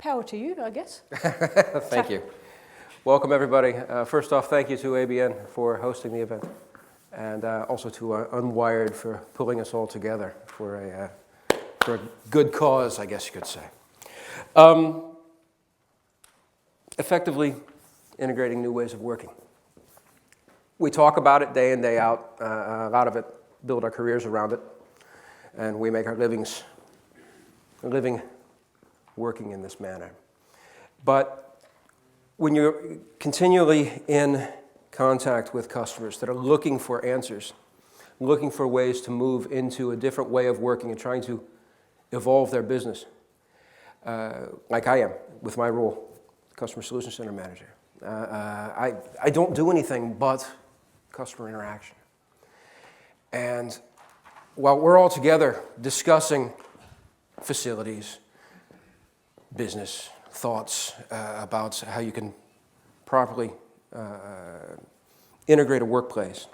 Power to you, I guess. Thank you. Welcome, everybody. First off, thank you to ABN for hosting the event, and also to Unwired for pulling us all together for a good cause, I guess you could say. Effectively integrating new ways of working. We talk about it day in, day out. A lot of it, build our careers around it, and we make our living working in this manner. But when you're continually in contact with customers that are looking for answers, looking for ways to move into a different way of working and trying to evolve their business, like I am with my role, Customer Solution Center Manager, I don't do anything but customer interaction. And while we're all together discussing facilities, business, thoughts about how you can properly integrate a workplace,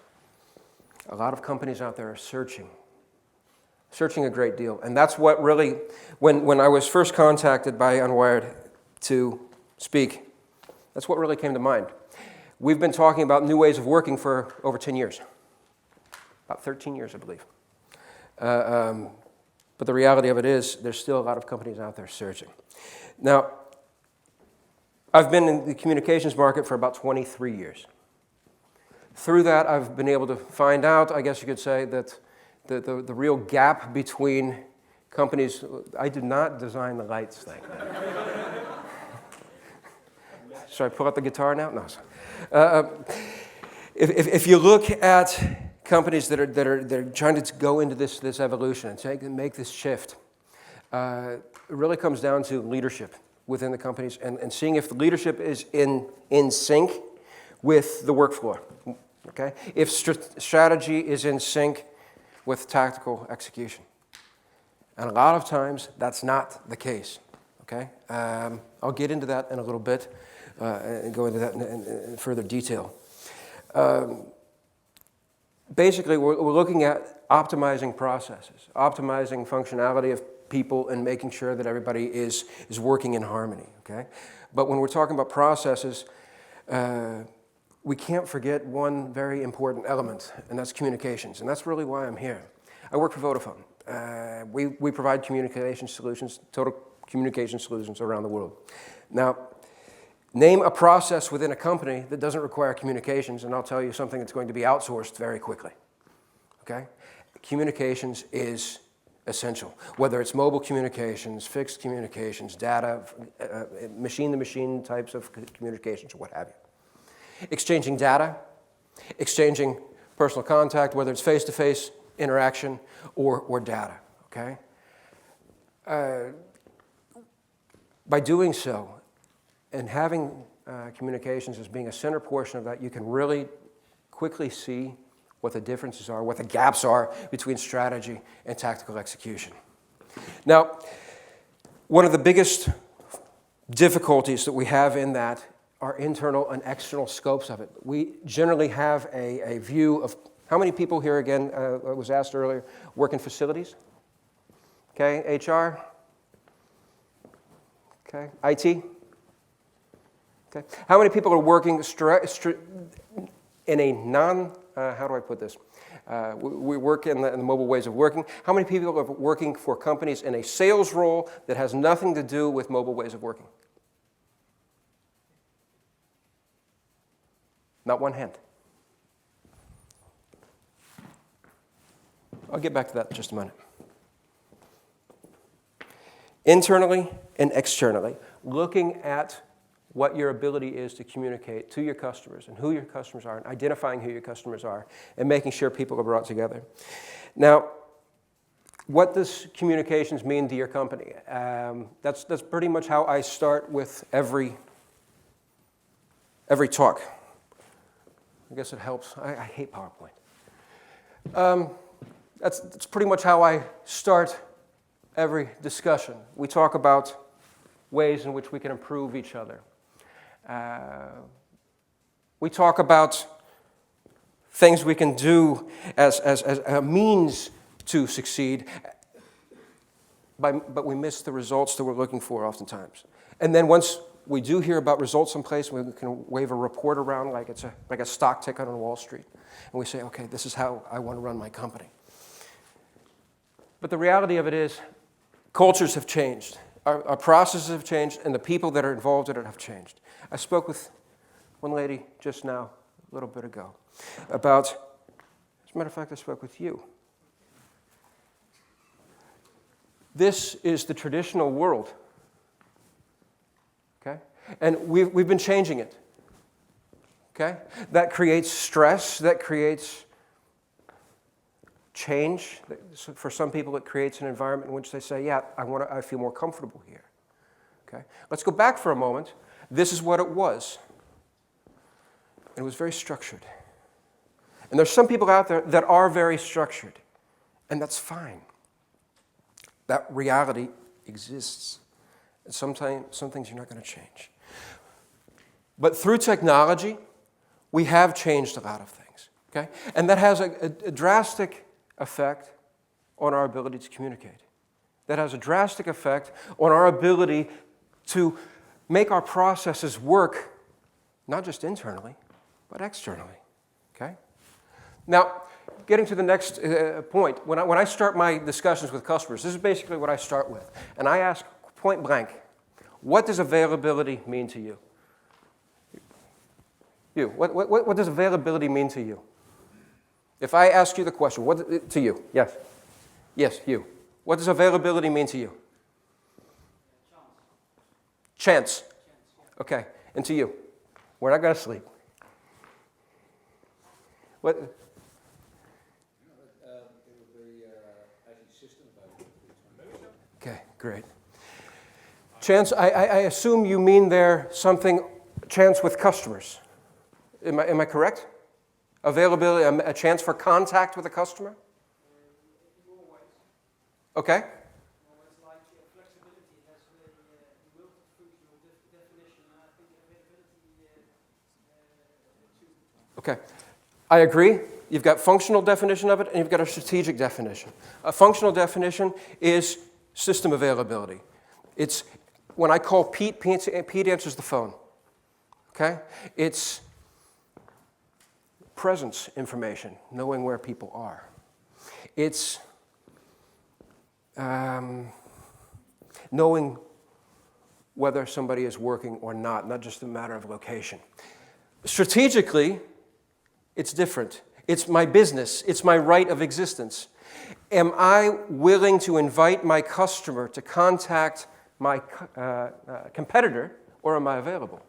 a lot of companies out there are searching a great deal. And that's what really, when I was first contacted by Unwired to speak, that's what really came to mind. We've been talking about new ways of working for over 10 years. About 13 years, I believe. But the reality of it is, there's still a lot of companies out there searching. Now, I've been in the communications market for about 23 years. Through that, I've been able to find out, I guess you could say, that the real gap between companies, I did not design the lights thing. Should I pull out the guitar now? No. If you look at companies that are trying to go into this evolution and make this shift, it really comes down to leadership within the companies and seeing if the leadership is in sync with the work floor. Okay? If strategy is in sync with tactical execution. And a lot of times, that's not the case. Okay? I'll get into that in a little bit and go into that in further detail. Basically, we're looking at optimizing processes, optimizing functionality of people, and making sure that everybody is working in harmony. Okay? But when we're talking about processes, we can't forget one very important element, and that's communications. And that's really why I'm here. I work for Vodafone. We provide communication solutions, total communication solutions around the world. Now, name a process within a company that doesn't require communications, and I'll tell you something that's going to be outsourced very quickly. Okay? Communications is essential, whether it's mobile communications, fixed communications, data, machine-to-machine types of communications, or what have you. Exchanging data, exchanging personal contact, whether it's face-to-face interaction or data. Okay? By doing so, and having communications as being a center portion of that, you can really quickly see what the differences are, what the gaps are between strategy and tactical execution. Now, one of the biggest difficulties that we have in that are internal and external scopes of it. We generally have a view of how many people here, again, was asked earlier, work in facilities? Okay, HR? Okay, IT? Okay. How many people are working in a how do I put this? We work in the mobile ways of working. How many people are working for companies in a sales role that has nothing to do with mobile ways of working? Not one hand. I'll get back to that in just a minute. Internally and externally, looking at what your ability is to communicate to your customers and who your customers are, and identifying who your customers are, and making sure people are brought together. Now, what does communications mean to your company? That's pretty much how I start with every talk. I guess it helps. I hate PowerPoint. That's pretty much how I start every discussion. We talk about ways in which we can improve each other. We talk about things we can do as a means to succeed, but we miss the results that we're looking for oftentimes. And then once we do hear about results someplace, we can wave a report around like it's like a stock ticket on Wall Street. And we say, okay, this is how I want to run my company. But the reality of it is, cultures have changed. Our processes have changed, and the people that are involved in it have changed. I spoke with one lady just now, a little bit ago, about, as a matter of fact, I spoke with you. This is the traditional world, okay? And we've been changing it, okay? That creates stress, that creates change. For some people, it creates an environment in which they say, yeah, I feel more comfortable here, okay? Let's go back for a moment. This is what it was. It was very structured. And there's some people out there that are very structured, and that's fine. That reality exists. And sometimes some things you're not going to change. But through technology, we have changed a lot of things. Okay? And that has a drastic effect on our ability to communicate. That has a drastic effect on our ability to make our processes work, not just internally, but externally. Okay? Now, getting to the next point, when I start my discussions with customers, this is basically what I start with. And I ask point blank, what does availability mean to you? You, what does availability mean to you? If I ask you the question, what to you? Yes. Yes, you. What does availability mean to you? Chance. Okay. And to you? We're not going to sleep. What? Okay, great. Chance, I assume you mean there something, chance with customers. Am I correct? Availability, a chance for contact with a customer? In more ways. Okay. More ways like flexibility has a multifunctional definition, and I think availability too. Okay. I agree. You've got functional definition of it, and you've got a strategic definition. A functional definition is system availability. It's when I call Pete answers the phone. Okay? It's presence information, knowing where people are. It's knowing whether somebody is working or not just a matter of location. Strategically, it's different. It's my business. It's my right of existence. Am I willing to invite my customer to contact my competitor, or am I available?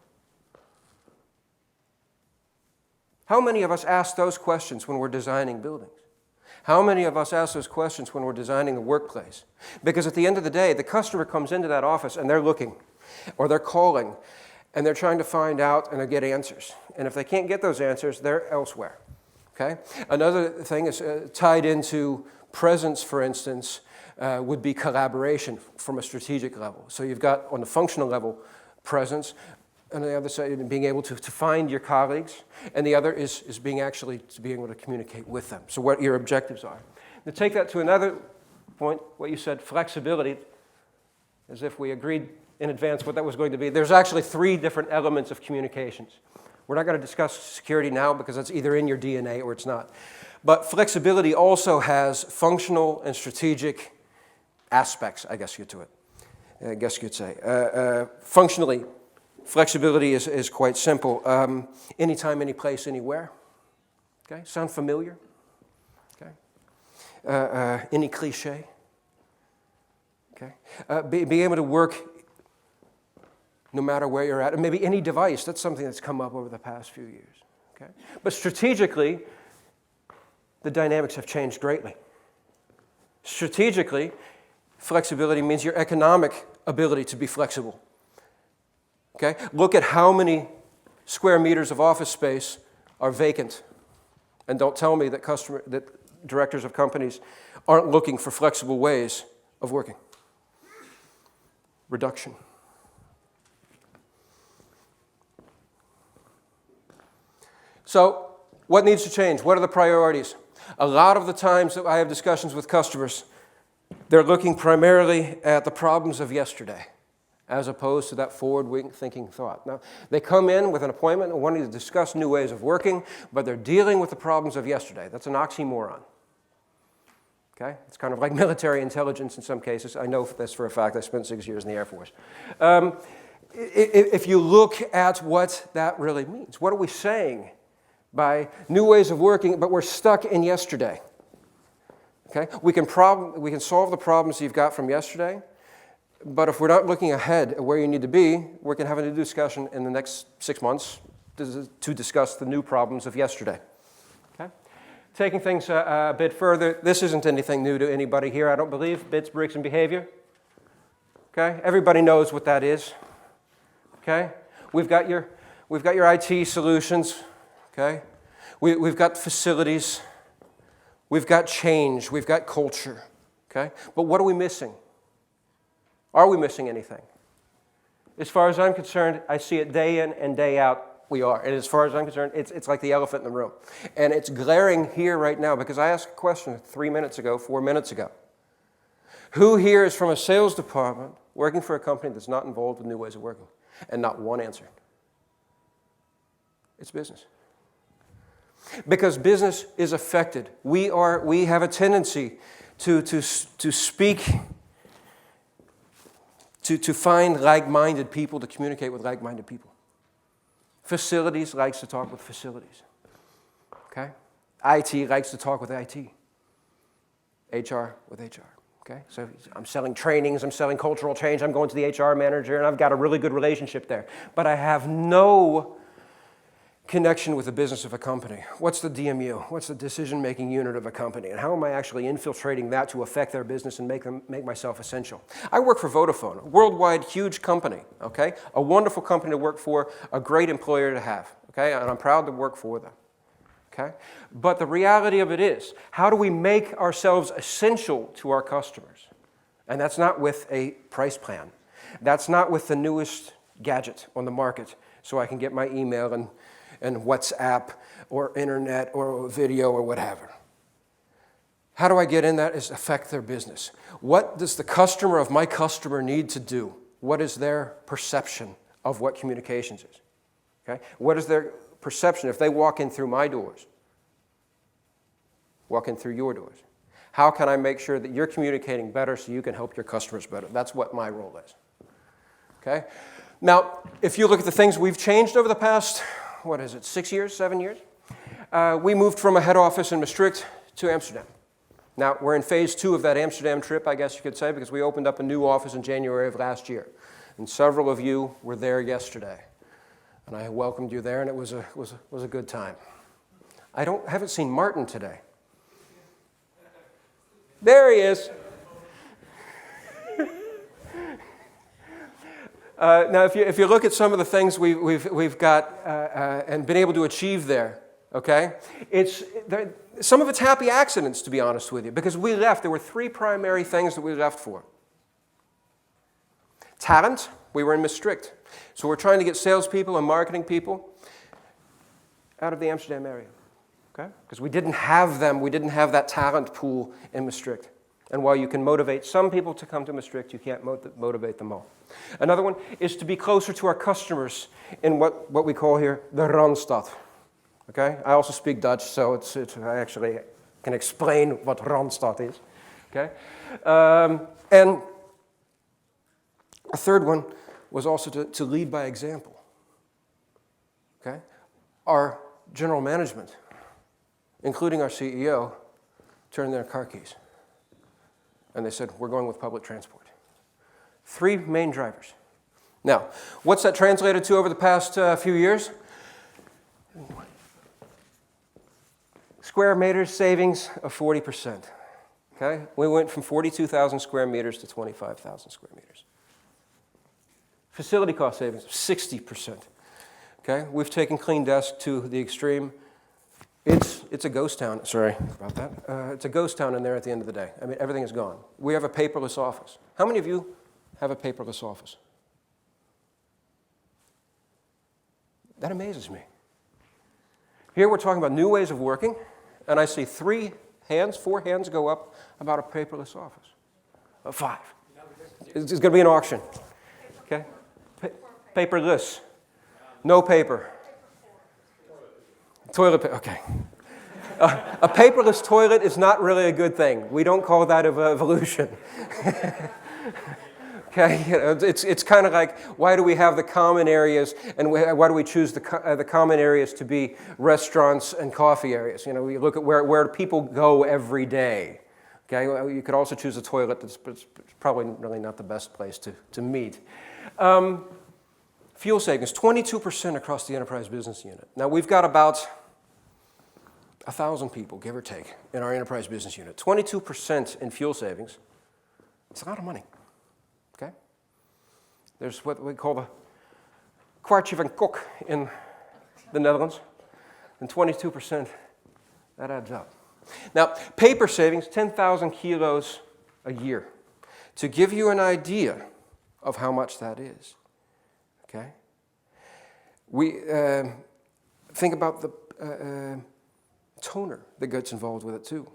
How many of us ask those questions when we're designing buildings? How many of us ask those questions when we're designing a workplace? Because at the end of the day, the customer comes into that office and they're looking, or they're calling, and they're trying to find out and they get answers. And if they can't get those answers, they're elsewhere. Okay? Another thing is tied into presence, for instance, would be collaboration from a strategic level. So you've got, on the functional level, presence, and on the other side, being able to find your colleagues, and the other is being able to communicate with them. So what your objectives are. To take that to another point, what you said, flexibility, as if we agreed in advance what that was going to be. There's actually 3 different elements of communications. We're not going to discuss security now because it's either in your DNA or it's not. But flexibility also has functional and strategic aspects, I guess you could say. Functionally, flexibility is quite simple. Anytime, any place, anywhere. Okay, sound familiar? Okay. Any cliche? Okay. Being able to work no matter where you're at, and maybe any device. That's something that's come up over the past few years. Okay? But strategically, the dynamics have changed greatly. Strategically, flexibility means your economic ability to be flexible. Okay? Look at how many square meters of office space are vacant. And don't tell me that directors of companies aren't looking for flexible ways of working. Reduction. So, what needs to change? What are the priorities? A lot of the times that I have discussions with customers, They're looking primarily at the problems of yesterday, as opposed to that forward-thinking thought. Now, they come in with an appointment and wanting to discuss new ways of working, but they're dealing with the problems of yesterday. That's an oxymoron. Okay? It's kind of like military intelligence in some cases. I know this for a fact. I spent 6 years in the Air Force. If you look at what that really means, what are we saying by new ways of working, but we're stuck in yesterday? Okay? We can solve the problems you've got from yesterday, but if we're not looking ahead at where you need to be, we can have a new discussion in the next 6 months to discuss the new problems of yesterday. Okay? Taking things a bit further, this isn't anything new to anybody here, I don't believe. Bits, bricks, and behavior. Okay? Everybody knows what that is. Okay? We've got your IT solutions. Okay? We've got facilities. We've got change. We've got culture. Okay? But what are we missing? Are we missing anything? As far as I'm concerned, I see it day in and day out. We are. And as far as I'm concerned, it's like the elephant in the room. And it's glaring here right now because I asked a question 4 minutes ago. Who here is from a sales department working for a company that's not involved with new ways of working? And not one answer. It's business. Because business is affected. We have a tendency to speak, to find like-minded people, to communicate with like-minded people. Facilities likes to talk with facilities. Okay? IT likes to talk with IT. HR with HR. Okay? So I'm selling trainings, I'm selling cultural change, I'm going to the HR manager, and I've got a really good relationship there. But I have no connection with the business of a company. What's the DMU? What's the decision-making unit of a company? And how am I actually infiltrating that to affect their business and make myself essential? I work for Vodafone, a worldwide huge company, okay? A wonderful company to work for, a great employer to have, okay? And I'm proud to work for them, okay? But the reality of it is, how do we make ourselves essential to our customers? And that's not with a price plan. That's not with the newest gadget on the market so I can get my email and WhatsApp or internet or video or whatever. How do I get in that is affect their business. What does the customer of my customer need to do? What is their perception of what communications is? Okay? What is their perception if they walk in through my doors? Walk in through your doors. How can I make sure that you're communicating better so you can help your customers better? That's what my role is. Okay? Now, if you look at the things we've changed over the past 6 years, 7 years? We moved from a head office in Maastricht to Amsterdam. Now, we're in phase 2 of that Amsterdam trip, I guess you could say, because we opened up a new office in January of last year. And several of you were there yesterday. And I welcomed you there, and it was a good time. I haven't seen Martin today. There he is. Now, if you look at some of the things we've got and been able to achieve there, okay, some of it's happy accidents, to be honest with you, because we left. There were 3 primary things that we left for. Talent, we were in Maastricht. So we're trying to get salespeople and marketing people out of the Amsterdam area, okay? Because we didn't have them. We didn't have that talent pool in Maastricht. And while you can motivate some people to come to Maastricht, you can't motivate them all. Another one is to be closer to our customers in what we call here the Randstad. Okay? I also speak Dutch, so I actually can explain what Randstad is. Okay? And a third one was also to lead by example. Okay? Our general management, including our CEO, turned their car keys. And they said, we're going with public transport. 3 main drivers. Now, what's that translated to over the past few years? Square meters savings of 40%. Okay? We went from 42,000 square meters to 25,000 square meters. Facility cost savings of 60%. Okay? We've taken Clean Desk to the extreme. It's a ghost town. Sorry about that. It's a ghost town in there at the end of the day. I mean, everything is gone. We have a paperless office. How many of you have a paperless office? That amazes me. Here we're talking about new ways of working, and I see 4 hands go up about a paperless office. 5. It's going to be an auction. Okay? Paperless. No paper. Toilet paper. Okay. A paperless toilet is not really a good thing. We don't call that evolution. Okay, it's kind of like, why do we have the common areas, and why do we choose the common areas to be restaurants and coffee areas? We look at where people go every day. Okay, well, you could also choose a toilet, but it's probably really not the best place to meet. Fuel savings, 22% across the enterprise business unit. Now we've got about 1,000 people, give or take, in our enterprise business unit. 22% in fuel savings. It's a lot of money. Okay? There's what we call the kwartje van kok in the Netherlands, and 22%, that adds up. Now, paper savings, 10,000 kilos a year. To give you an idea of how much that is, okay? We think about the toner that gets involved with it too,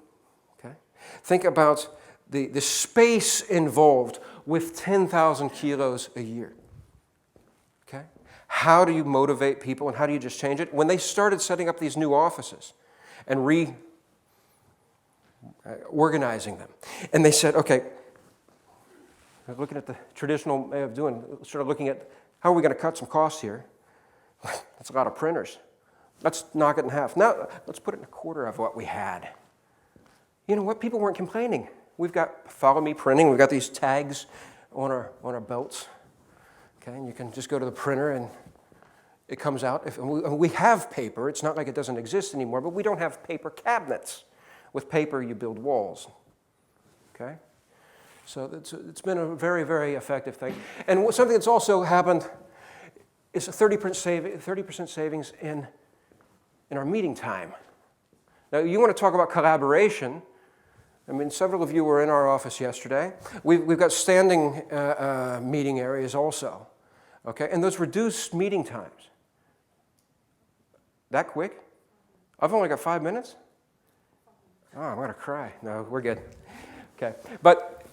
okay? Think about the space involved with 10,000 kilos a year, okay? How do you motivate people and how do you just change it? When they started setting up these new offices and organizing them, and they said, okay, looking at the traditional way of doing, sort of looking at how are we going to cut some costs here? That's a lot of printers. Let's knock it in half. Now, let's put it in a quarter of what we had. You know what? People weren't complaining. We've got follow me printing. We've got these tags on our belts. Okay, and you can just go to the printer and it comes out. We have paper. It's not like it doesn't exist anymore, but we don't have paper cabinets. With paper, you build walls. Okay? So it's been a very, very effective thing. And something that's also happened is a 30% savings in our meeting time. Now, you want to talk about collaboration. I mean, several of you were in our office yesterday. We've got standing meeting areas also. Okay? And those reduced meeting times. That quick? I've only got 5 minutes? Oh, I'm going to cry. No, we're good. Okay. But,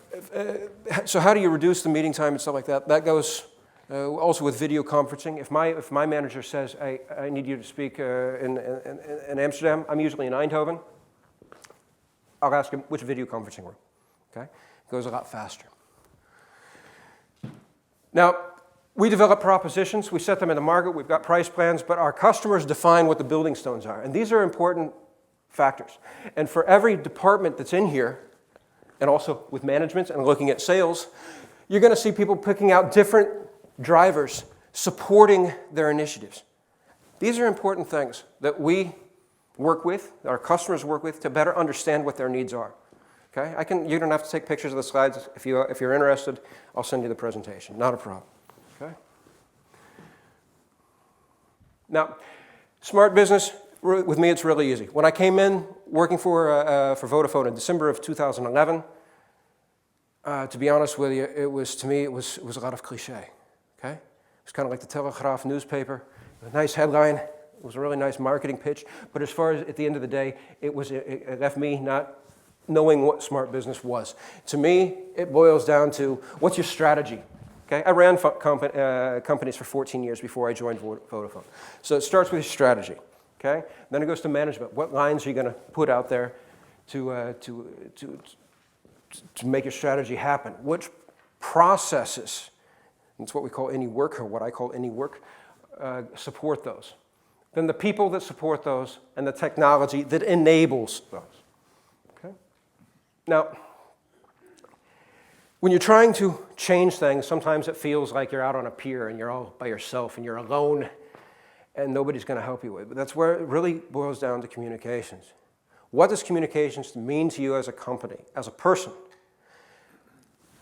so how do you reduce the meeting time and stuff like that? That goes also with video conferencing. If my manager says, hey, I need you to speak in Amsterdam, I'm usually in Eindhoven, I'll ask him which video conferencing room. Okay? It goes a lot faster. Now, we develop propositions. We set them in the market. We've got price plans, but our customers define what the building stones are. And these are important factors. And for every department that's in here, and also with management and looking at sales, you're going to see people picking out different drivers supporting their initiatives. These are important things that we work with, that our customers work with, to better understand what their needs are. Okay? You don't have to take pictures of the slides. If you're interested, I'll send you the presentation. Not a problem. Okay? Now, smart business. With me, it's really easy. When I came in working for Vodafone in December of 2011, to be honest with you, it was a lot of cliche. Okay, it was kind of like the Telegraaf newspaper, a nice headline. It was a really nice marketing pitch. But as far as at the end of the day, it left me not knowing what smart business was. To me, it boils down to what's your strategy. Okay, I ran companies for 14 years before I joined Vodafone. So it starts with your strategy. Okay? Then it goes to management. What lines are you going to put out there to make your strategy happen? Which processes, that's what we call any work, or what I call any work, support those. Then the people that support those and the technology that enables those. Okay? Now, when you're trying to change things, sometimes it feels like you're out on a pier and you're all by yourself and you're alone and nobody's going to help you with it. But that's where it really boils down to communications. What does communications mean to you as a company, as a person?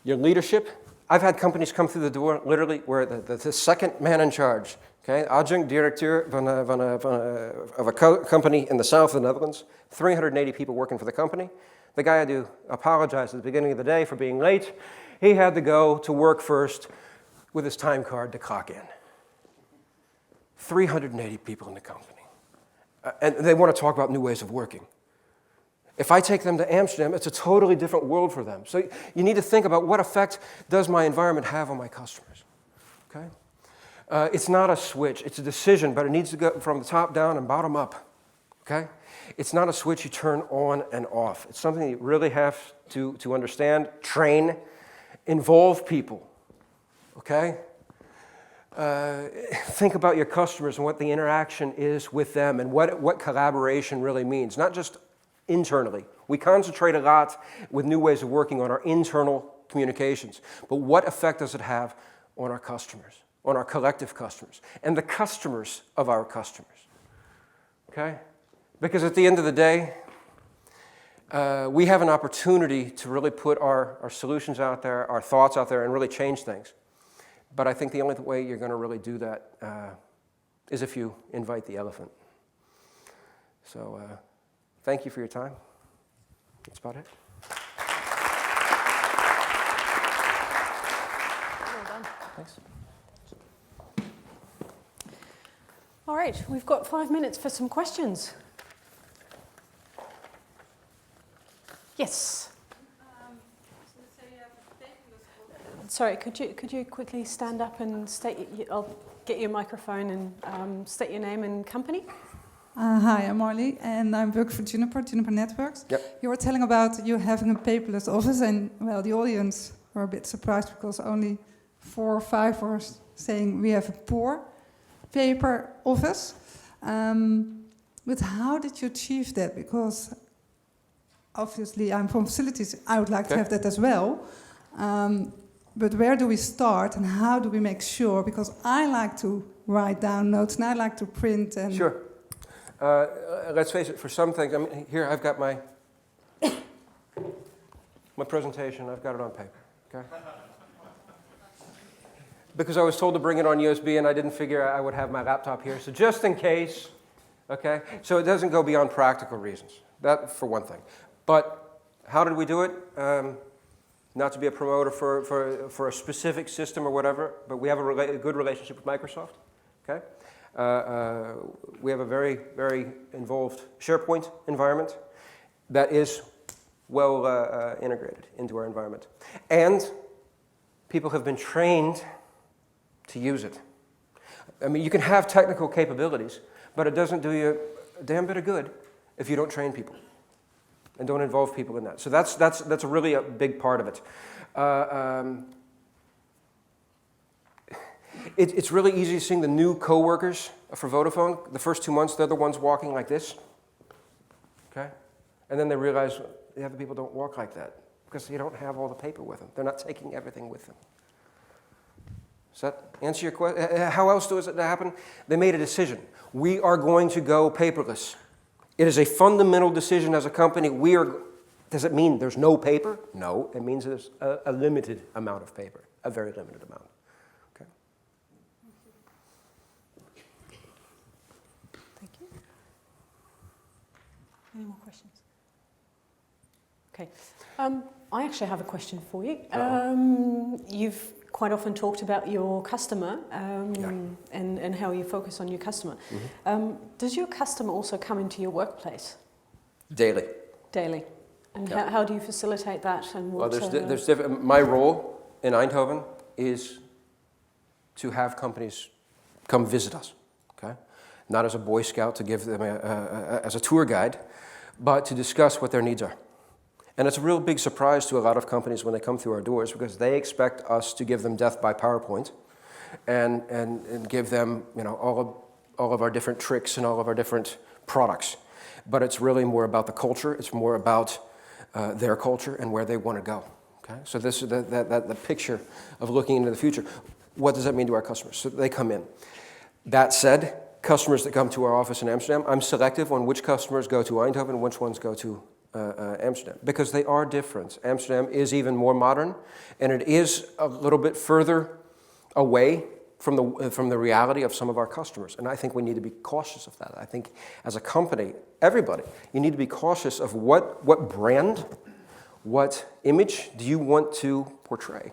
Your leadership. I've had companies come through the door literally where the second man in charge, okay, adjunct directeur of a company in the south of the Netherlands, 380 people working for the company. The guy had to apologize at the beginning of the day for being late. He had to go to work first with his time card to clock in. 380 people in the company. And they want to talk about new ways of working. If I take them to Amsterdam, it's a totally different world for them. So you need to think about what effect does my environment have on my customers. Okay? It's not a switch, it's a decision, but it needs to go from the top down and bottom up. Okay? It's not a switch you turn on and off. It's something you really have to understand, train, involve people. Okay? Think about your customers and what the interaction is with them and what collaboration really means, not just internally. We concentrate a lot with new ways of working on our internal communications, but what effect does it have on our customers, on our collective customers, and the customers of our customers? Okay? Because at the end of the day, we have an opportunity to really put our solutions out there, our thoughts out there, and really change things. But I think the only way you're going to really do that is if you invite the elephant. So thank you for your time. That's about it. Well done. Thanks. All right, we've got 5 minutes for some questions. Yes. Sorry, could you quickly stand up and state? I'll get you a microphone and state your name and company. Hi, I'm Marley, and I work for Juniper Networks. Yep. You were telling about you having a paperless office, and well, the audience were a bit surprised because only 4 or 5 were saying we have a poor paper office. But how did you achieve that? Because obviously I'm from facilities, I would like to have that as well. But where do we start and how do we make sure? Because I like to write down notes and I like to print. And Sure. Let's face it, for some things, I mean, here I've got my presentation, I've got it on paper, okay? Because I was told to bring it on USB and I didn't figure I would have my laptop here, so just in case, okay? So it doesn't go beyond practical reasons, that for one thing. But how did we do it? Not to be a promoter for a specific system or whatever, but we have a good relationship with Microsoft, okay? We have a very, very involved SharePoint environment that is well integrated into our environment. And people have been trained to use it. I mean, you can have technical capabilities, but it doesn't do you a damn bit of good if you don't train people and don't involve people in that. So that's really a big part of it. It's really easy seeing the new coworkers for Vodafone. The first 2 months, they're the ones walking like this, okay? And then they realize the other people don't walk like that because they don't have all the paper with them. They're not taking everything with them. Does that answer your question? How else does it happen? They made a decision. We are going to go paperless. It is a fundamental decision as a company. Does it mean there's no paper? No, it means there's a limited amount of paper, a very limited amount. Okay. Thank you. Any more questions? Okay. I actually have a question for you. You've quite often talked about your customer and how you focus on your customer. Mm-hmm. Does your customer also come into your workplace? Daily. Daily. And how do you facilitate that? And what, well, there's different. My role in Eindhoven is to have companies come visit us, okay? Not as a Boy Scout to give them as a tour guide, but to discuss what their needs are. And it's a real big surprise to a lot of companies when they come through our doors because they expect us to give them death by PowerPoint and give them, you know, all of our different tricks and all of our different products. But it's really more about the culture. It's more about their culture and where they want to go. Okay? So this is the picture of looking into the future. What does that mean to our customers? So they come in. That said, customers that come to our office in Amsterdam, I'm selective on which customers go to Eindhoven and which ones go to Amsterdam, because they are different. Amsterdam is even more modern, and it is a little bit further away from the reality of some of our customers. And I think we need to be cautious of that. I think as a company, everybody, you need to be cautious of what brand, what image do you want to portray.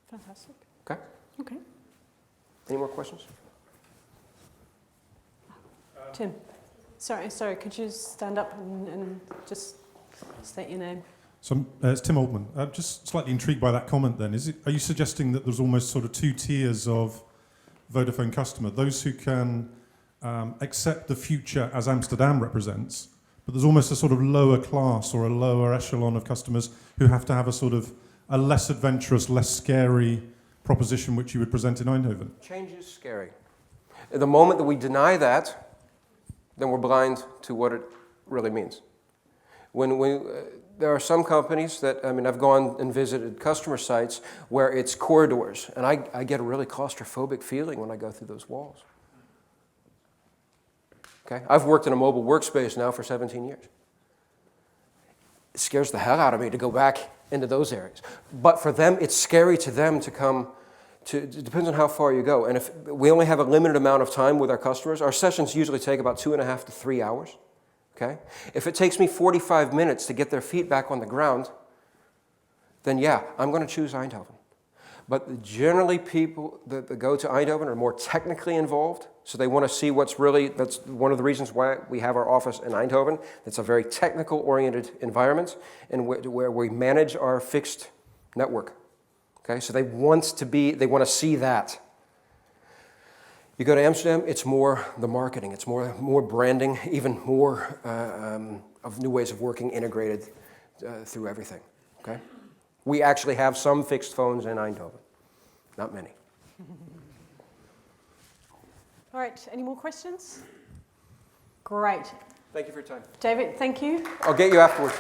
Fantastic. Okay? Okay. Any more questions? Tim. Sorry, could you stand up and just state your name? So it's Tim Altman. I'm just slightly intrigued by that comment then. Are you suggesting that there's almost sort of two tiers of Vodafone customer? Those who can accept the future as Amsterdam represents, but there's almost a sort of lower class or a lower echelon of customers who have to have a sort of a less adventurous, less scary proposition which you would present in Eindhoven? Change is scary. The moment that we deny that, then we're blind to what it really means. There are some companies that, I've gone and visited customer sites where it's corridors, and I get a really claustrophobic feeling when I go through those walls. Okay? I've worked in a mobile workspace now for 17 years. It scares the hell out of me to go back into those areas. But for them, it's scary to them to come to, it depends on how far you go. And if we only have a limited amount of time with our customers, our sessions usually take about 2.5 to 3 hours. Okay? If it takes me 45 minutes to get their feet back on the ground, then yeah, I'm going to choose Eindhoven. But generally people that go to Eindhoven are more technically involved, so they want to see what's really, that's one of the reasons why we have our office in Eindhoven. It's a very technical-oriented environment and where we manage our fixed network. Okay, so they want to see that. You go to Amsterdam, it's more the marketing, it's more branding, even more of new ways of working integrated through everything. Okay, we actually have some fixed phones in Eindhoven, not many. All right, any more questions? Great. Thank you for your time. David, thank you. I'll get you afterwards.